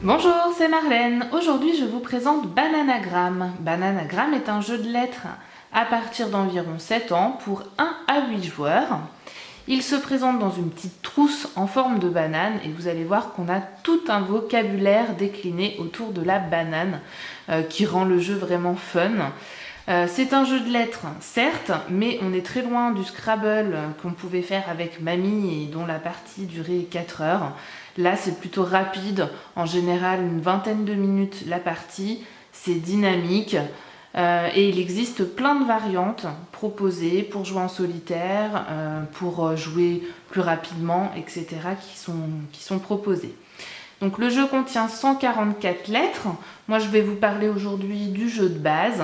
Bonjour, c'est Marlène. Aujourd'hui, je vous présente Bananagram. Bananagram est un jeu de lettres à partir d'environ 7 ans pour 1 à 8 joueurs. Il se présente dans une petite trousse en forme de banane et vous allez voir qu'on a tout un vocabulaire décliné autour de la banane qui rend le jeu vraiment fun. C'est un jeu de lettres, certes, mais on est très loin du Scrabble qu'on pouvait faire avec mamie et dont la partie durait 4 heures. Là, c'est plutôt rapide, en général une vingtaine de minutes la partie, c'est dynamique et il existe plein de variantes proposées pour jouer en solitaire, pour jouer plus rapidement, etc. qui sont proposées. Donc le jeu contient 144 lettres. Moi, je vais vous parler aujourd'hui du jeu de base.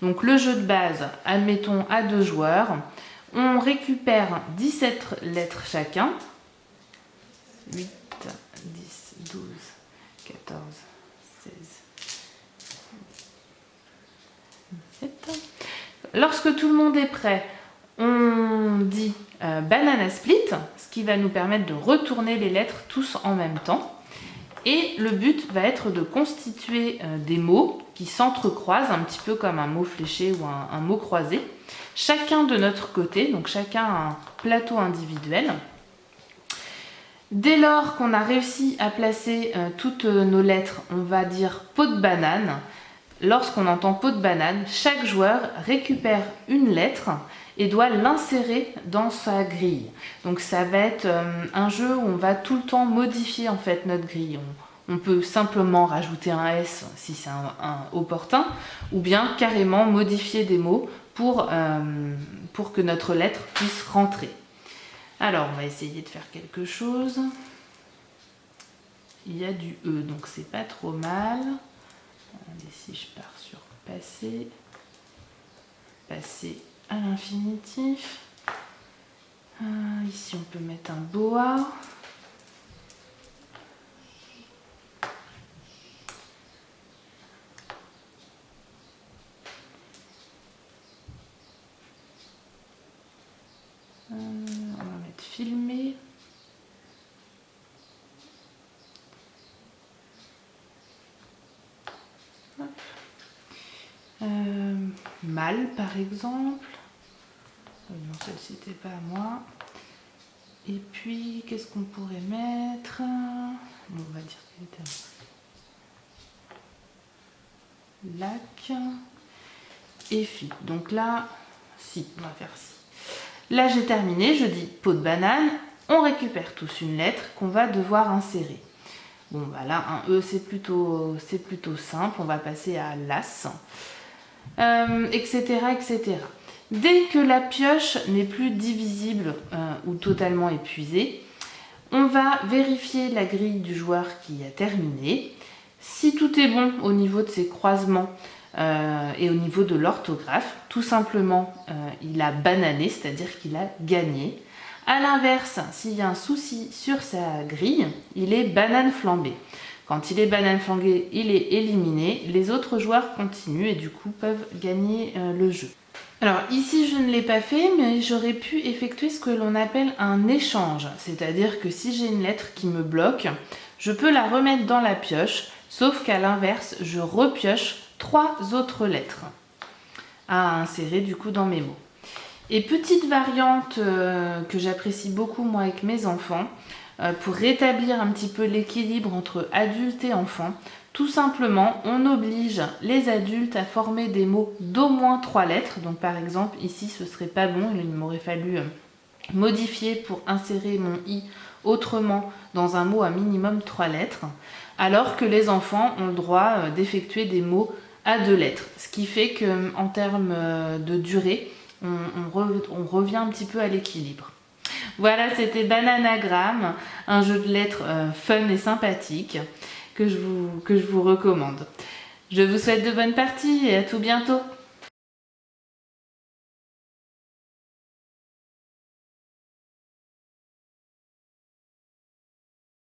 Donc le jeu de base, admettons à 2 joueurs, on récupère 17 lettres chacun. 8, 10, 12, 14, 16, 17. Lorsque tout le monde est prêt, on dit banana split, ce qui va nous permettre de retourner les lettres tous en même temps. Et le but va être de constituer des mots qui s'entrecroisent, un petit peu comme un mot fléché ou un mot croisé. Chacun de notre côté, donc chacun a un plateau individuel. Dès lors qu'on a réussi à placer toutes nos lettres, on va dire peau de banane. Lorsqu'on entend peau de banane, chaque joueur récupère une lettre et doit l'insérer dans sa grille. Donc ça va être un jeu où on va tout le temps modifier en fait notre grille. On peut simplement rajouter un S si c'est un opportun, ou bien carrément modifier des mots pour que notre lettre puisse rentrer. Alors on va essayer de faire quelque chose. Il y a du E, donc c'est pas trop mal. Et si je pars sur passer, passer à l'infinitif. Ici on peut mettre un boa. On va mettre filmer. Mal par exemple. Non, celle-ci n'était pas à moi. Et puis qu'est-ce qu'on pourrait mettre? On va dire qu'elle était lac et fi. Donc là, si, on va faire si. Là j'ai terminé, je dis peau de banane, on récupère tous une lettre qu'on va devoir insérer. Bon bah là un E c'est plutôt simple, on va passer à l'as, etc., etc. Dès que la pioche n'est plus divisible ou totalement épuisée, on va vérifier la grille du joueur qui a terminé. Si tout est bon au niveau de ses croisements et au niveau de l'orthographe, tout simplement il a banané, c'est-à-dire qu'il a gagné. A l'inverse, s'il y a un souci sur sa grille, il est banane flambée. Quand il est banane flambée, il est éliminé. Les autres joueurs continuent et du coup peuvent gagner le jeu. Alors ici je ne l'ai pas fait, mais j'aurais pu effectuer ce que l'on appelle un échange. C'est-à-dire que si j'ai une lettre qui me bloque, je peux la remettre dans la pioche, sauf qu'à l'inverse, je repioche 3 autres lettres à insérer du coup dans mes mots. Et petite variante que j'apprécie beaucoup moi avec mes enfants, pour rétablir un petit peu l'équilibre entre adultes et enfants, tout simplement on oblige les adultes à former des mots d'au moins 3 lettres. Donc par exemple ici ce serait pas bon, il m'aurait fallu modifier pour insérer mon i autrement dans un mot à minimum 3 lettres, alors que les enfants ont le droit d'effectuer des mots à 2 lettres. Ce qui fait qu'en termes de durée, on revient un petit peu à l'équilibre. Voilà, c'était Bananagram, un jeu de lettres fun et sympathique que je vous recommande. Je vous souhaite de bonnes parties et à tout bientôt.